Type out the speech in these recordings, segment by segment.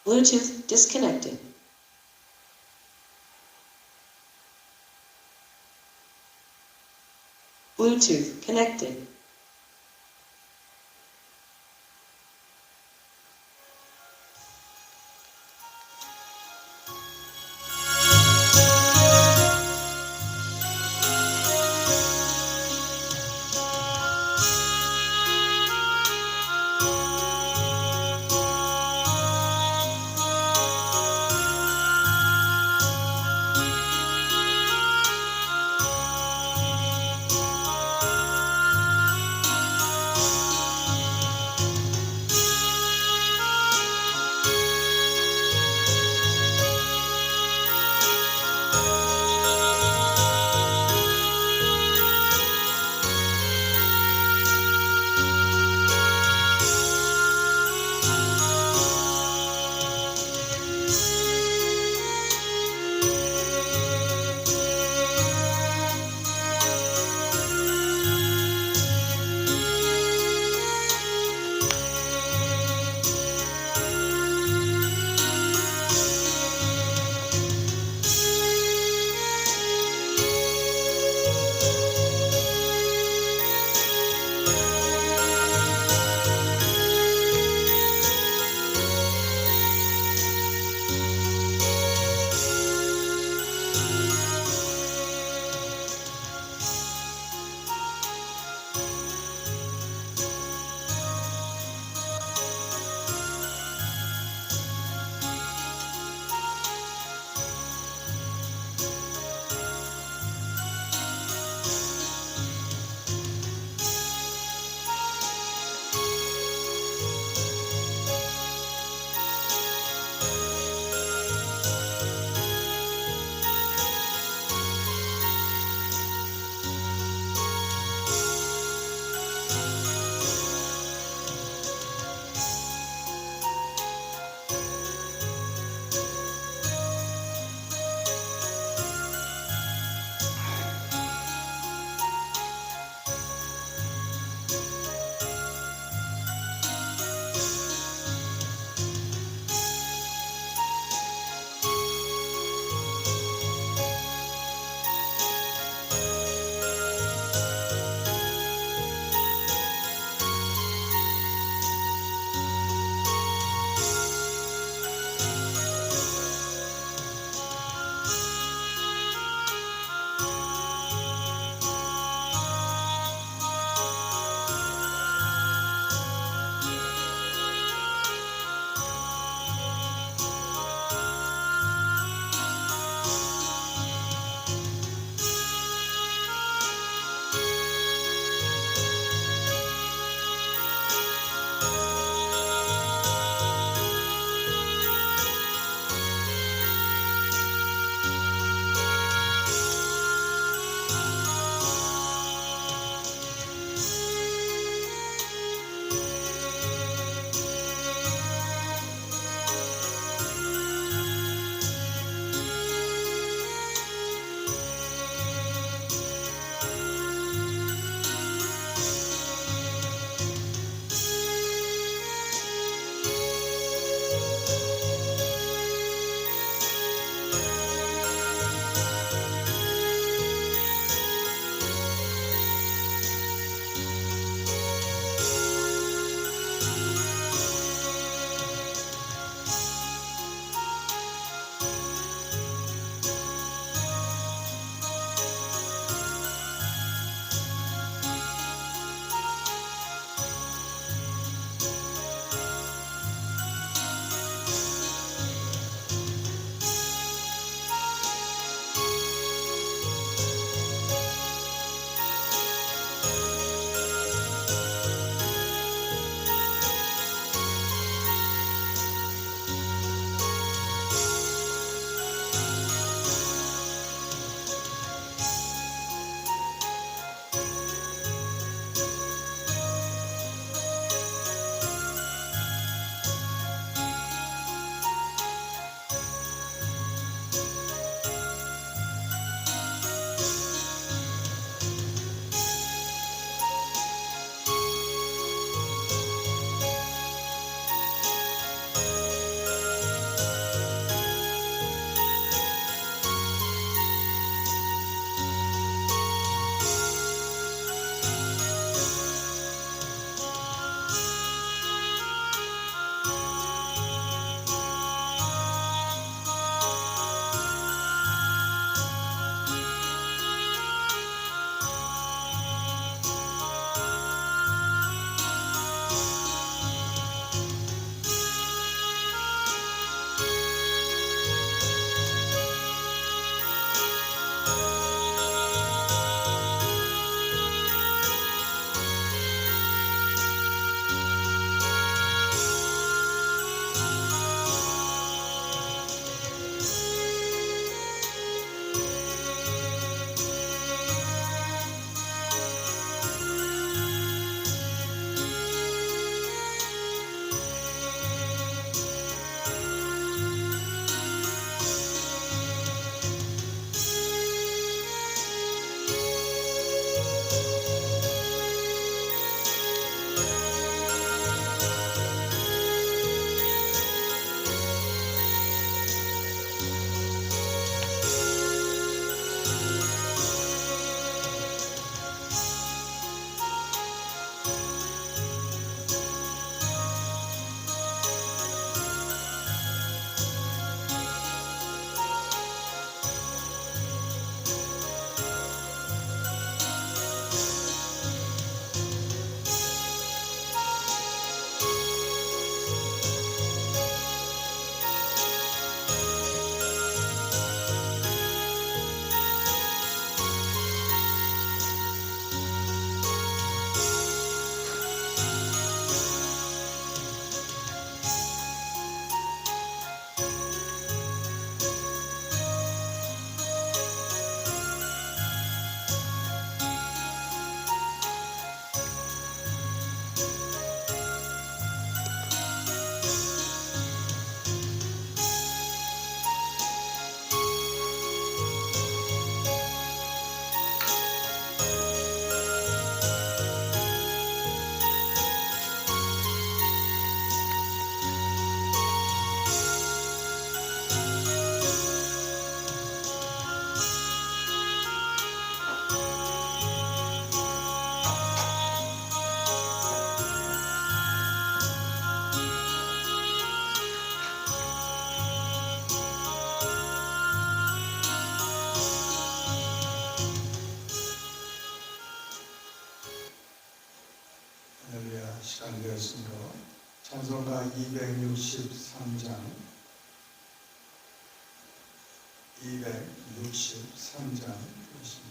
Bluetooth disconnected. Bluetooth connected. 263장 263장 보겠습니다.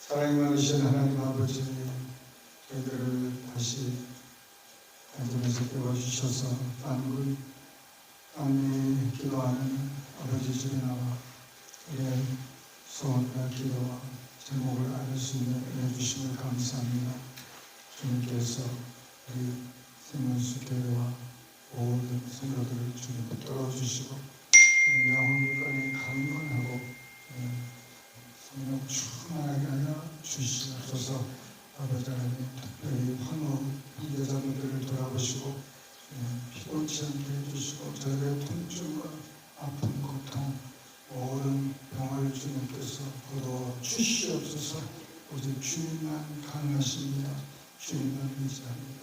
사랑이 많으신 하나님 아버지, 저희들을 다시 앉으면서 깨워주셔서 땅이 기도하는 아버지 집에 나와 우리의 소원과 기도와 제목을 알 수 있는 은혜 주심을 감사합니다. 주님께서 우리 생명수 교회와 모든 성도들을 주님 붙들어 주시고 영혼들까지 강건하고 성령 충만하게 하여 주시옵소서. 아버지 하나님, 특별히 환우 형제자매들을 돌아보시고 피곤치 않게 해주시고 저희의 통증과 아픈 고통 모든 병을 주님께서 거두어 주시옵소서. 오직 주님만 가능하십니다. 주님만 의지합니다.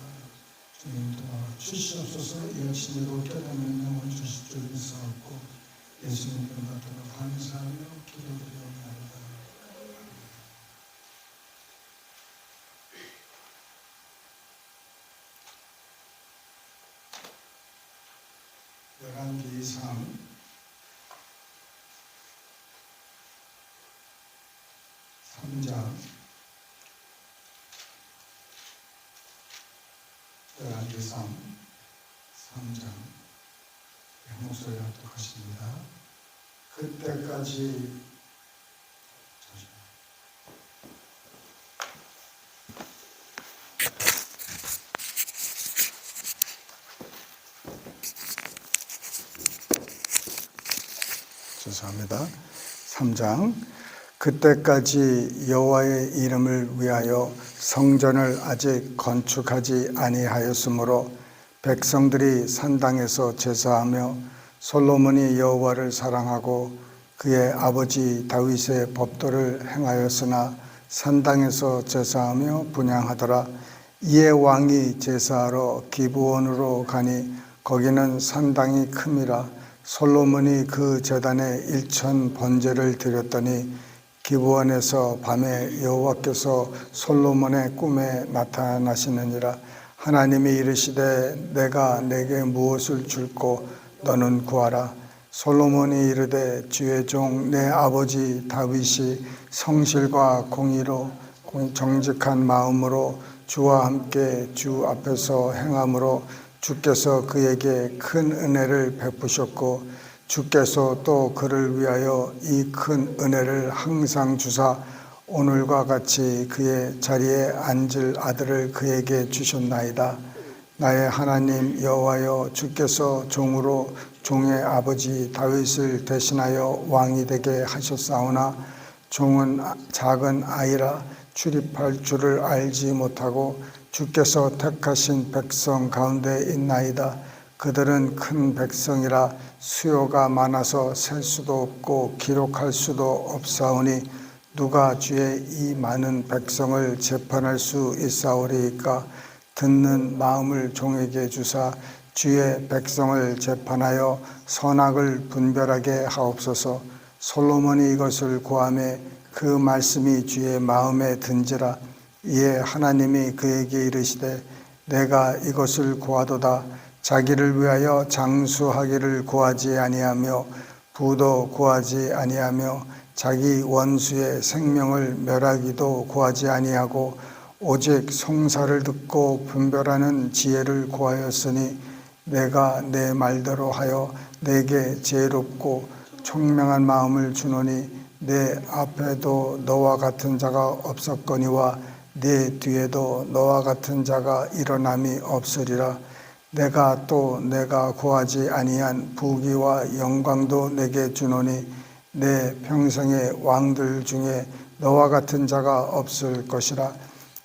주님 도와 주시옵소서. 이 아침에도 깨닫는 영혼 주실 줄 믿사옵고 예수님 받들어 감사하며 기도드리옵나이다. 열왕기상 3장 열왕기상 3장 목소리 합독하십니다. 그때까지 죄송합니다. 3장 그때까지 여호와의 이름을 위하여 성전을 아직 건축하지 아니하였으므로 백성들이 산당에서 제사하며 솔로몬이 여호와를 사랑하고 그의 아버지 다윗의 법도를 행하였으나 산당에서 제사하며 분향하더라. 이에 왕이 제사하러 기브온으로 가니 거기는 산당이 큼이라. 솔로몬이 그 제단에 1,000번제를 드렸더니 기브원에서 밤에 여호와께서 솔로몬의 꿈에 나타나시느니라. 하나님이 이르시되 내가 내게 무엇을 줄꼬 너는 구하라. 솔로몬이 이르되 주의 종 내 아버지 다윗이 성실과 공의로 정직한 마음으로 주와 함께 주 앞에서 행함으로 주께서 그에게 큰 은혜를 베푸셨고 주께서 또 그를 위하여 이 큰 은혜를 항상 주사 오늘과 같이 그의 자리에 앉을 아들을 그에게 주셨나이다. 나의 하나님 여호와여, 주께서 종으로 종의 아버지 다윗을 대신하여 왕이 되게 하셨사오나 종은 작은 아이라 출입할 줄을 알지 못하고 주께서 택하신 백성 가운데 있나이다. 그들은 큰 백성이라 수요가 많아서 셀 수도 없고 기록할 수도 없사오니 누가 주의 이 많은 백성을 재판할 수 있사오리이까. 듣는 마음을 종에게 주사 주의 백성을 재판하여 선악을 분별하게 하옵소서. 솔로몬이 이것을 구하매 그 말씀이 주의 마음에 든지라. 이에 하나님이 그에게 이르시되 내가 이것을 구하도다. 자기를 위하여 장수하기를 구하지 아니하며 부도 구하지 아니하며 자기 원수의 생명을 멸하기도 구하지 아니하고 오직 송사를 듣고 분별하는 지혜를 구하였으니 내가 내 말대로 하여 내게 지혜롭고 총명한 마음을 주노니 내 앞에도 너와 같은 자가 없었거니와 내 뒤에도 너와 같은 자가 일어남이 없으리라. 내가 또 내가 구하지 아니한 부귀와 영광도 내게 주노니 내 평생의 왕들 중에 너와 같은 자가 없을 것이라.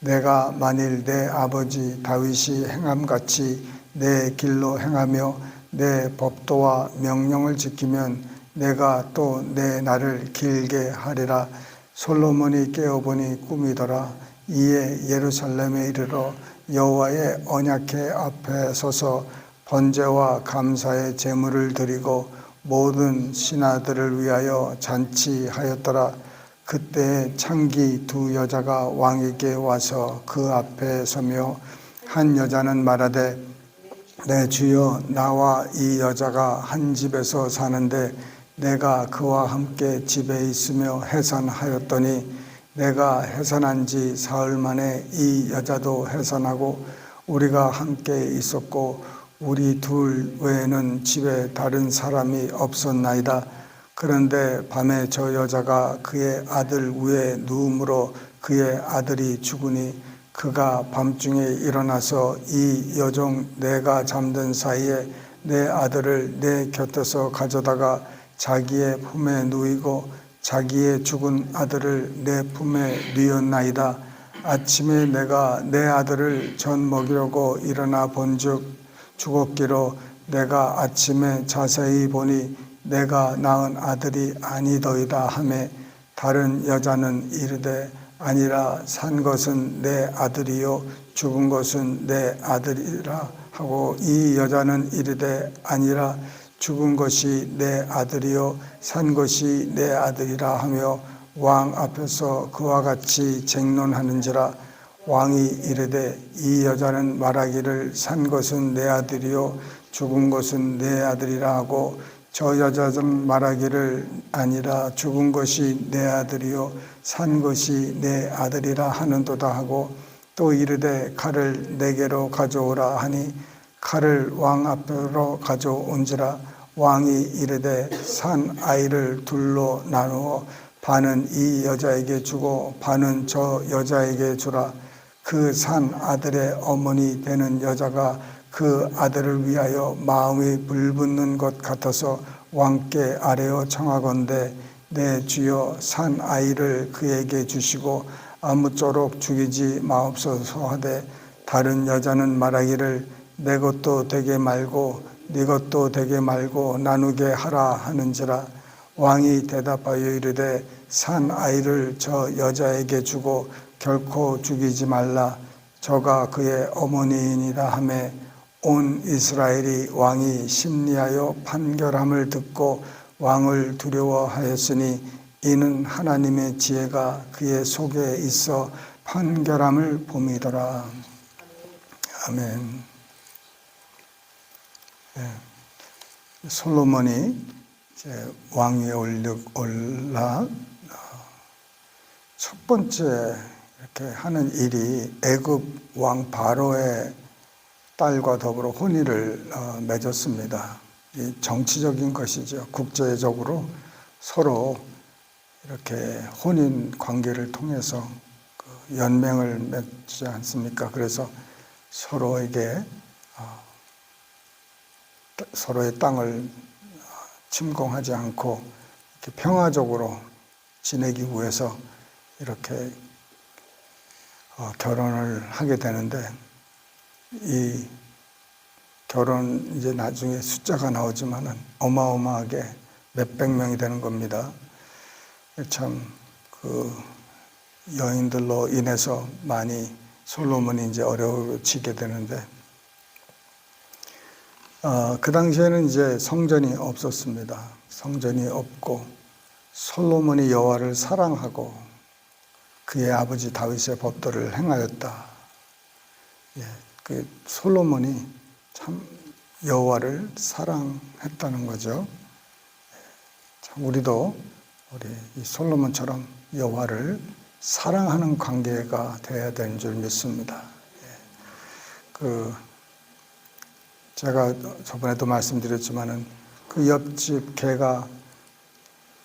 내가 만일 내 아버지 다윗이 행함같이 내 길로 행하며 내 법도와 명령을 지키면 내가 또 내 날을 길게 하리라. 솔로몬이 깨어보니 꿈이더라. 이에 예루살렘에 이르러 여호와의 언약궤 앞에 서서 번제와 감사의 제물을 드리고 모든 신하들을 위하여 잔치하였더라. 그때 창기 두 여자가 왕에게 와서 그 앞에 서며 한 여자는 말하되 내 주여, 나와 이 여자가 한 집에서 사는데 내가 그와 함께 집에 있으며 해산하였더니 내가 해산한 지 사흘 만에 이 여자도 해산하고 우리가 함께 있었고 우리 둘 외에는 집에 다른 사람이 없었나이다. 그런데 밤에 저 여자가 그의 아들 위에 누움으로 그의 아들이 죽으니 그가 밤중에 일어나서 이 여종 내가 잠든 사이에 내 아들을 내 곁에서 가져다가 자기의 품에 누이고 자기의 죽은 아들을 내 품에 누였나이다. 아침에 내가 내 아들을 전 먹이려고 일어나 본즉 죽었기로 내가 아침에 자세히 보니 내가 낳은 아들이 아니더이다 하매 다른 여자는 이르되 아니라 산 것은 내 아들이요 죽은 것은 내 아들이라 하고 이 여자는 이르되 아니라 죽은 것이 내 아들이요 산 것이 내 아들이라 하며 왕 앞에서 그와 같이 쟁론하는지라. 왕이 이르되 이 여자는 말하기를 산 것은 내 아들이요 죽은 것은 내 아들이라 하고 저 여자는 말하기를 아니라 죽은 것이 내 아들이요 산 것이 내 아들이라 하는도다 하고 또 이르되 칼을 내게로 가져오라 하니 칼을 왕 앞으로 가져온지라. 왕이 이르되 산 아이를 둘로 나누어 반은 이 여자에게 주고 반은 저 여자에게 주라. 그 산 아들의 어머니 되는 여자가 그 아들을 위하여 마음이 불붙는 것 같아서 왕께 아뢰어 청하건대 내 주여 산 아이를 그에게 주시고 아무쪼록 죽이지 마옵소서 하되 다른 여자는 말하기를 내 것도 되게 말고 네 것도 되게 말고 나누게 하라 하는지라. 왕이 대답하여 이르되 산 아이를 저 여자에게 주고 결코 죽이지 말라. 저가 그의 어머니이니라 하매 온 이스라엘이 왕이 심리하여 판결함을 듣고 왕을 두려워하였으니 이는 하나님의 지혜가 그의 속에 있어 판결함을 봄이더라. 아멘. 예. 솔로몬이 이제 왕위에 올라 첫 번째 이렇게 하는 일이 애굽 왕 바로의 딸과 더불어 혼인을 맺었습니다. 이 정치적인 것이죠. 국제적으로 서로 이렇게 혼인 관계를 통해서 그 연맹을 맺지 않습니까? 그래서 서로에게 서로의 땅을 침공하지 않고 이렇게 평화적으로 지내기 위해서 이렇게 결혼을 하게 되는데, 이 결혼 이제 나중에 숫자가 나오지만은 어마어마하게 몇백 명이 되는 겁니다. 참 그 여인들로 인해서 많이 솔로몬이 이제 어려워지게 되는데, 그 당시에는 이제 성전이 없었습니다. 성전이 없고 솔로몬이 여호와를 사랑하고 그의 아버지 다윗의 법도를 행하였다. 예, 그 솔로몬이 참 여호와를 사랑했다는 거죠. 참 우리도 우리 이 솔로몬처럼 여호와를 사랑하는 관계가 되어야 되는 줄 믿습니다. 그 제가 저번에도 말씀드렸지만은 그 옆집 개가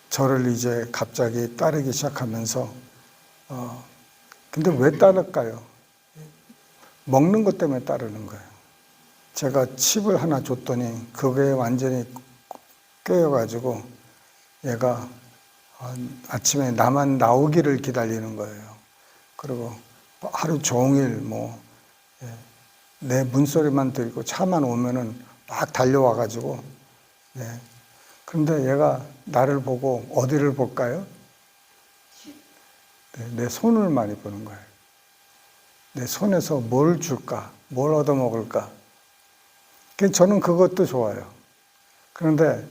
저를 이제 갑자기 따르기 시작하면서 근데 왜 따를까요? 먹는 것 때문에 따르는 거예요. 제가 칩을 하나 줬더니 그게 완전히 깨어가지고 얘가 아침에 나만 나오기를 기다리는 거예요. 그리고 하루 종일 내 문소리만 들고 차만 오면은 막 달려와가지고, 그런데 얘가 나를 보고 어디를 볼까요? 내 손을 많이 보는 거예요. 내 손에서 뭘 줄까? 뭘 얻어먹을까? 저는 그것도 좋아요. 그런데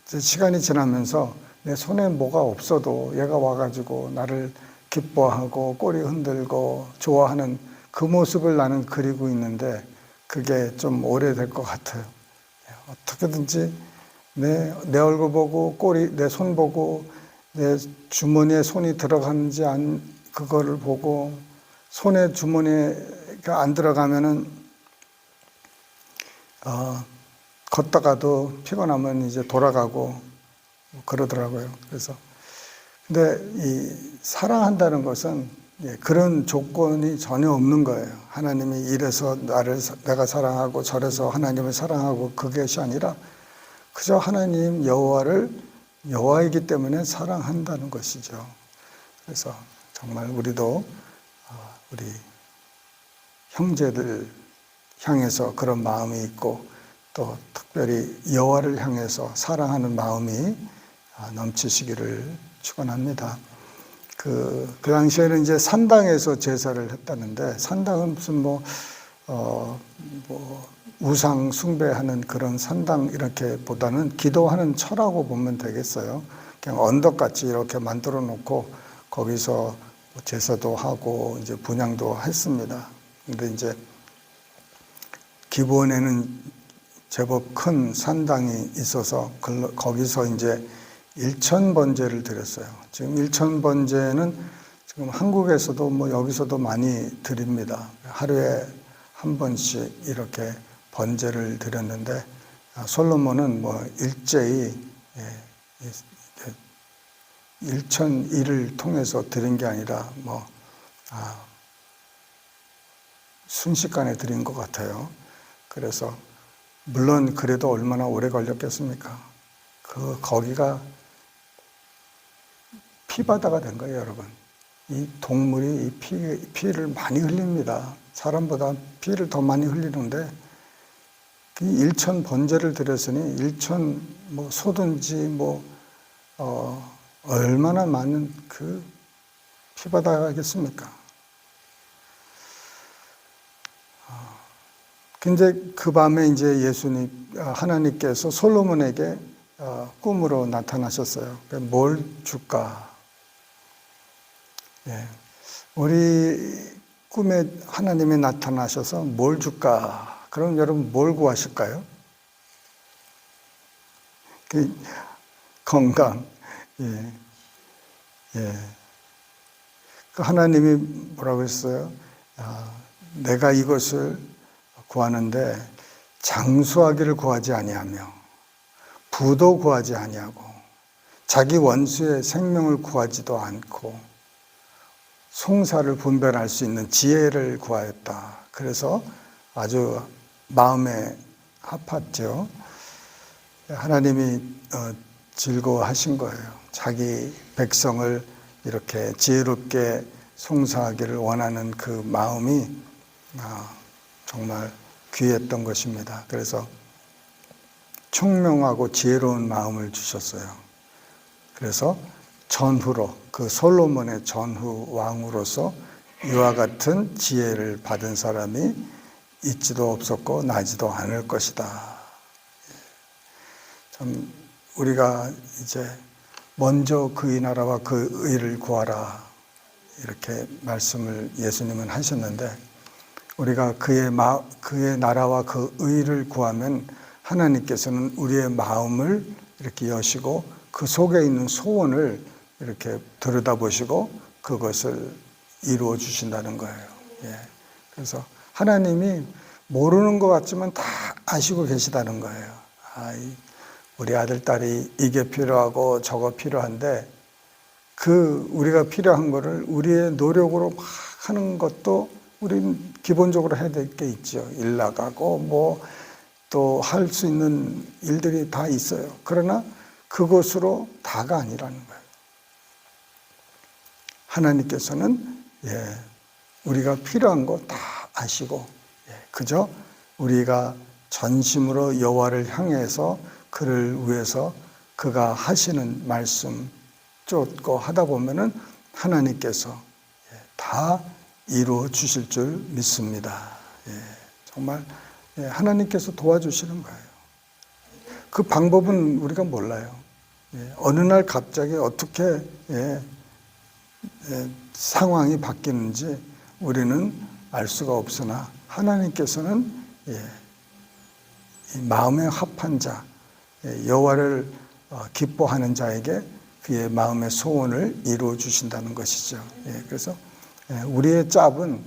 시간이 지나면서 내 손에 뭐가 없어도 얘가 와가지고 나를 기뻐하고 꼬리 흔들고 좋아하는 그 모습을 나는 그리고 있는데, 그게 좀 오래될 것 같아요. 어떻게든지 내 얼굴 보고 내 손 보고 내 주머니에 손이 들어가는지 그거를 보고, 손에 주머니가 안 들어가면은 걷다가도 피곤하면 이제 돌아가고 그러더라고요. 그래서 근데 이 사랑한다는 것은 그런 조건이 전혀 없는 거예요. 하나님이 이래서 내가 사랑하고 저래서 하나님을 사랑하고 그것이 아니라 그저 하나님 여호와이기 때문에 사랑한다는 것이죠. 그래서 정말 우리도 우리 형제들 향해서 그런 마음이 있고, 또 특별히 여호와를 향해서 사랑하는 마음이 넘치시기를 축원합니다. 그 당시에는 이제 산당에서 제사를 했다는데, 산당은 무슨 우상 숭배하는 그런 산당 이렇게 보다는 기도하는 처라고 보면 되겠어요. 그냥 언덕같이 이렇게 만들어 놓고 거기서 제사도 하고 이제 분향도 했습니다. 근데 이제 기본에는 제법 큰 산당이 있어서 거기서 이제 1,000번제를 드렸어요. 지금 1,000번제는 지금 한국에서도 여기서도 많이 드립니다. 하루에 한 번씩 이렇게 번제를 드렸는데, 솔로몬은 일제히 1,001을 통해서 드린 게 아니라 순식간에 드린 것 같아요. 그래서 물론 그래도 얼마나 오래 걸렸겠습니까? 거기가 피바다가 된 거예요, 여러분. 이 동물이 피를 많이 흘립니다. 사람보다 피를 더 많이 흘리는데, 1,000번제를 드렸으니 1,000 소든지 얼마나 많은 그 피바다겠습니까? 근데 그 밤에 이제 하나님께서 솔로몬에게 꿈으로 나타나셨어요. 뭘 줄까? 예. 우리 꿈에 하나님이 나타나셔서 뭘 줄까? 그럼 여러분 뭘 구하실까요? 건강. 예. 예. 그 하나님이 뭐라고 했어요? 내가 이것을 구하는데 장수하기를 구하지 아니하며 부도 구하지 아니하고 자기 원수의 생명을 구하지도 않고 송사를 분별할 수 있는 지혜를 구하였다. 그래서 아주 마음에 합했죠. 하나님이 즐거워하신 거예요. 자기 백성을 이렇게 지혜롭게 송사하기를 원하는 그 마음이 정말 귀했던 것입니다. 그래서 총명하고 지혜로운 마음을 주셨어요. 그래서 전후로 그 솔로몬의 전후 왕으로서 이와 같은 지혜를 받은 사람이 있지도 없었고 나지도 않을 것이다. 참 우리가 이제 먼저 그의 나라와 그 의를 구하라 이렇게 말씀을 예수님은 하셨는데 우리가 그의 나라와 그 의를 구하면 하나님께서는 우리의 마음을 이렇게 여시고 그 속에 있는 소원을 이렇게 들여다보시고 그것을 이루어 주신다는 거예요. 예. 그래서 하나님이 모르는 것 같지만 다 아시고 계시다는 거예요. 우리 아들, 딸이 이게 필요하고 저거 필요한데 그 우리가 필요한 거를 우리의 노력으로 막 하는 것도 우리는 기본적으로 해야 될 게 있죠. 일 나가고 뭐 또 할 수 있는 일들이 다 있어요. 그러나 그것으로 다가 아니라는 거예요. 하나님께서는 우리가 필요한 거 다 아시고 그저 우리가 전심으로 여호와를 향해서 그를 위해서 그가 하시는 말씀 쫓고 하다 보면은 하나님께서 다 이루어 주실 줄 믿습니다. 정말 하나님께서 도와주시는 거예요. 그 방법은 우리가 몰라요. 어느 날 갑자기 어떻게 상황이 바뀌는지 우리는 알 수가 없으나 하나님께서는 마음에 합한 자, 여호와를 기뻐하는 자에게 그의 마음의 소원을 이루어 주신다는 것이죠. 그래서 우리의 짭은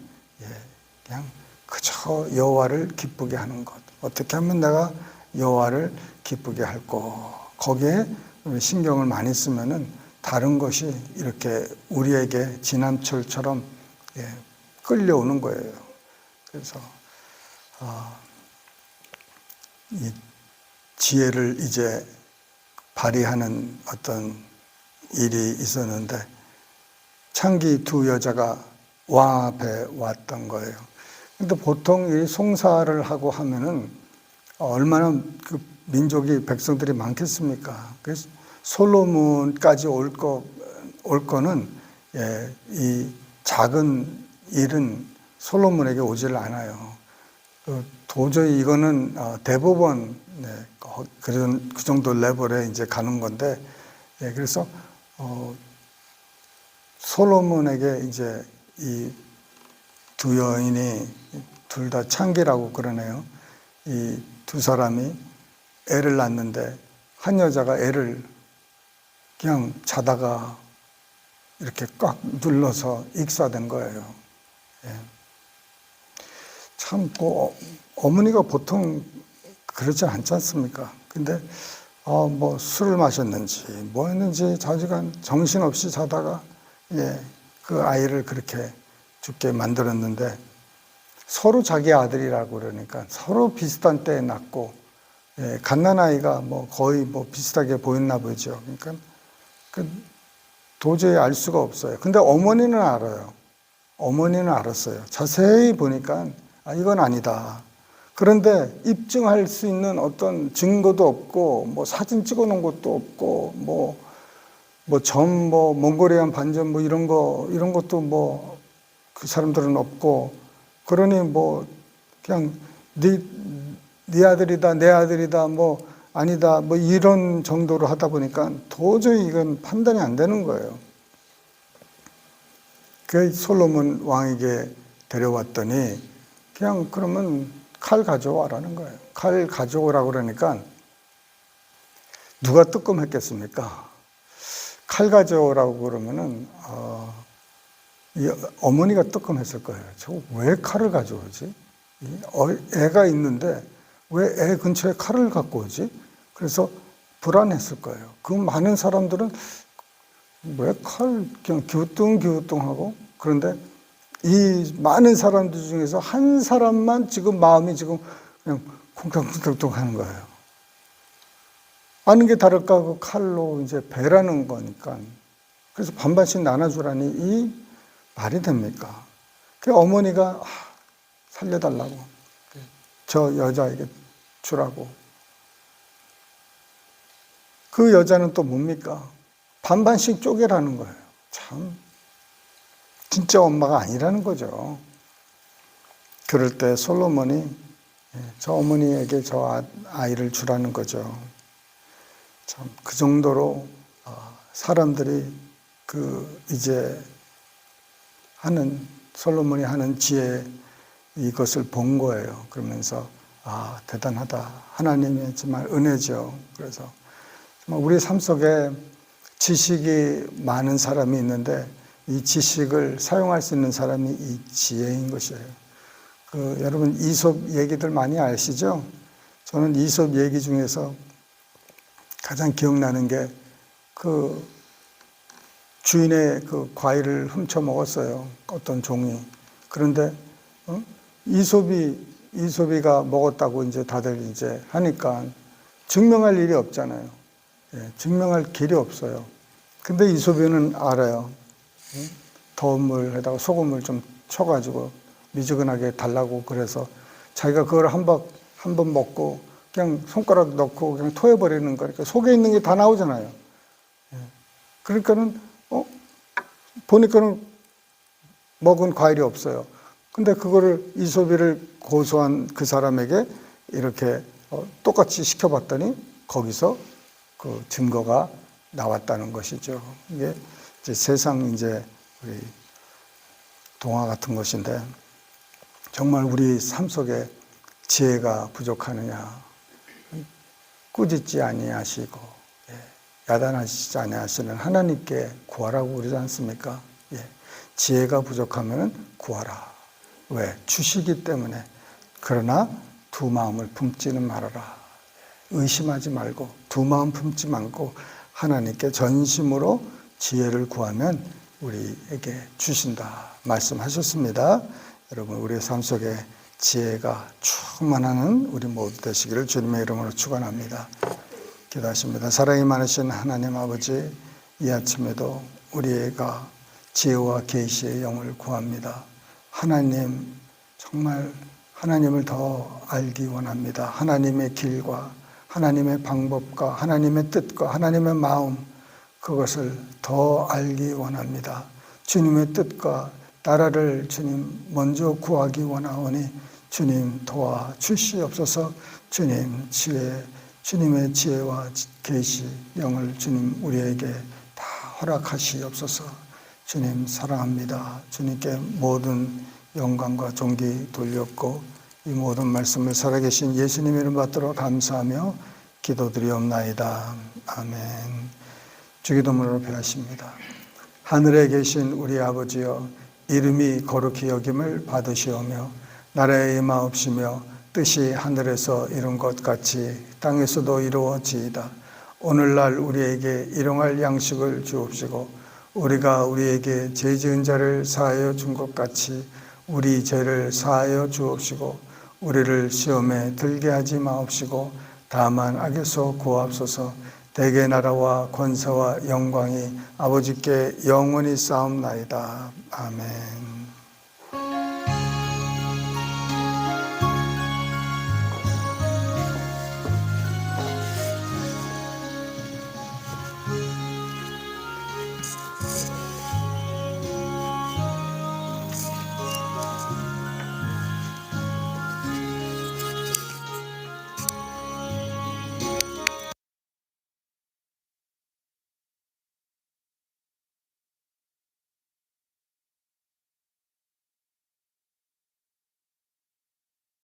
그냥 그저 여호와를 기쁘게 하는 것. 어떻게 하면 내가 여호와를 기쁘게 할고 거기에 신경을 많이 쓰면은 다른 것이 이렇게 우리에게 지남철처럼 끌려오는 거예요. 그래서 이 지혜를 이제 발휘하는 어떤 일이 있었는데 창기 두 여자가 왕 앞에 왔던 거예요. 근데 보통 이 송사를 하고 하면은 얼마나 그 민족이 백성들이 많겠습니까? 그래서 솔로몬까지 올 거는 이 작은 일은 솔로몬에게 오질 않아요. 도저히 이거는 대법원 그 정도 레벨에 이제 가는 건데 그래서 솔로몬에게 이제 이 두 여인이 둘 다 창기라고 그러네요. 이 두 사람이 애를 낳는데 한 여자가 애를 그냥 자다가 이렇게 꽉 눌러서 익사된 거예요. 참, 어머니가 보통 그렇지 않지 않습니까? 근데, 뭐, 술을 마셨는지, 뭐 했는지, 자주간 정신없이 자다가, 그 아이를 그렇게 죽게 만들었는데, 서로 자기 아들이라고 그러니까 서로 비슷한 때에 낳고, 갓난아이가 뭐 거의 뭐 비슷하게 보였나 보죠. 그러니까, 도저히 알 수가 없어요. 근데 어머니는 알아요. 어머니는 알았어요. 자세히 보니까, 이건 아니다. 그런데 입증할 수 있는 어떤 증거도 없고, 뭐 사진 찍어 놓은 것도 없고, 몽골리안 반점 이런 것도 그 사람들은 없고, 그러니 그냥 네 아들이다, 내 아들이다, 아니다 뭐 이런 정도로 하다 보니까 도저히 이건 판단이 안 되는 거예요. 그 솔로몬 왕에게 데려왔더니 그냥 그러면 칼 가져와라는 거예요. 칼 가져오라고 그러니까 누가 뜨끔했겠습니까? 칼 가져오라고 그러면은 이 어머니가 뜨끔했을 거예요. 저 왜 칼을 가져오지? 애가 있는데 왜 애 근처에 칼을 갖고 오지? 그래서 불안했을 거예요. 그 많은 사람들은 왜 칼 그냥 기우뚱기우뚱하고, 그런데 이 많은 사람들 중에서 한 사람만 지금 마음이 지금 그냥 쿵탕쿵탕 하는 거예요. 아는 게 다를까 그 칼로 이제 베라는 거니까. 그래서 반반씩 나눠주라니 이 말이 됩니까? 그 어머니가 살려달라고 저 여자에게 주라고. 그 여자는 또 뭡니까? 반반씩 쪼개라는 거예요. 참 진짜 엄마가 아니라는 거죠. 그럴 때 솔로몬이 저 어머니에게 저 아이를 주라는 거죠. 참 그 정도로 사람들이 그 이제 하는 솔로몬이 하는 지혜 이것을 본 거예요. 그러면서 대단하다. 하나님의 정말 은혜죠. 그래서 정말 우리 삶 속에 지식이 많은 사람이 있는데 이 지식을 사용할 수 있는 사람이 이 지혜인 것이에요. 여러분 이솝 얘기들 많이 아시죠? 저는 이솝 얘기 중에서 가장 기억나는 게 그 주인의 그 과일을 훔쳐 먹었어요. 어떤 종이. 그런데 이솝이가 먹었다고 이제 다들 이제 하니까 증명할 일이 없잖아요. 증명할 길이 없어요. 근데 이솝이는 알아요. 더운 물에다가 소금을 좀 쳐가지고 미지근하게 달라고 그래서 자기가 그걸 한 번 먹고 그냥 손가락 넣고 그냥 토해버리는 거니까 속에 있는 게 다 나오잖아요. 그러니까는 보니까는 먹은 과일이 없어요. 근데 그거를 이솝이를 고소한 그 사람에게 이렇게 똑같이 시켜봤더니 거기서 그 증거가 나왔다는 것이죠. 이게 이제 세상 이제 우리 동화 같은 것인데 정말 우리 삶 속에 지혜가 부족하느냐, 꾸짖지 아니하시고 야단하시지 아니하시는 하나님께 구하라고 그러지 않습니까? 지혜가 부족하면 구하라. 왜? 주시기 때문에. 그러나 두 마음을 품지는 말아라. 의심하지 말고 두 마음 품지 말고 하나님께 전심으로 지혜를 구하면 우리에게 주신다 말씀하셨습니다. 여러분 우리의 삶 속에 지혜가 충만하는 우리 모두 되시기를 주님의 이름으로 축원합니다. 기도하십니다. 사랑이 많으신 하나님 아버지, 이 아침에도 우리가 지혜와 계시의 영을 구합니다. 하나님, 정말 하나님을 더 알기 원합니다. 하나님의 길과 하나님의 방법과 하나님의 뜻과 하나님의 마음, 그것을 더 알기 원합니다. 주님의 뜻과 나라를 주님 먼저 구하기 원하오니 주님 도와주시옵소서. 주님 주님의 지혜와 계시 영을 주님 우리에게 다 허락하시옵소서. 주님 사랑합니다. 주님께 모든 영광과 존귀 돌렸고 이 모든 말씀을 살아계신 예수님 이름 받들어 감사하며 기도드리옵나이다. 아멘. 주기도문으로 배하십니다. 하늘에 계신 우리 아버지여, 이름이 거룩히 여김을 받으시오며 나라에 임하옵시며 뜻이 하늘에서 이룬 것 같이 땅에서도 이루어지이다. 오늘날 우리에게 일용할 양식을 주옵시고 우리가 우리에게 죄 지은 자를 사하여 준 것 같이 우리 죄를 사하여 주옵시고 우리를 시험에 들게 하지 마옵시고 다만 악에서 구하옵소서. 대개 나라와 권세와 영광이 아버지께 영원히 쌓옵나이다. 아멘.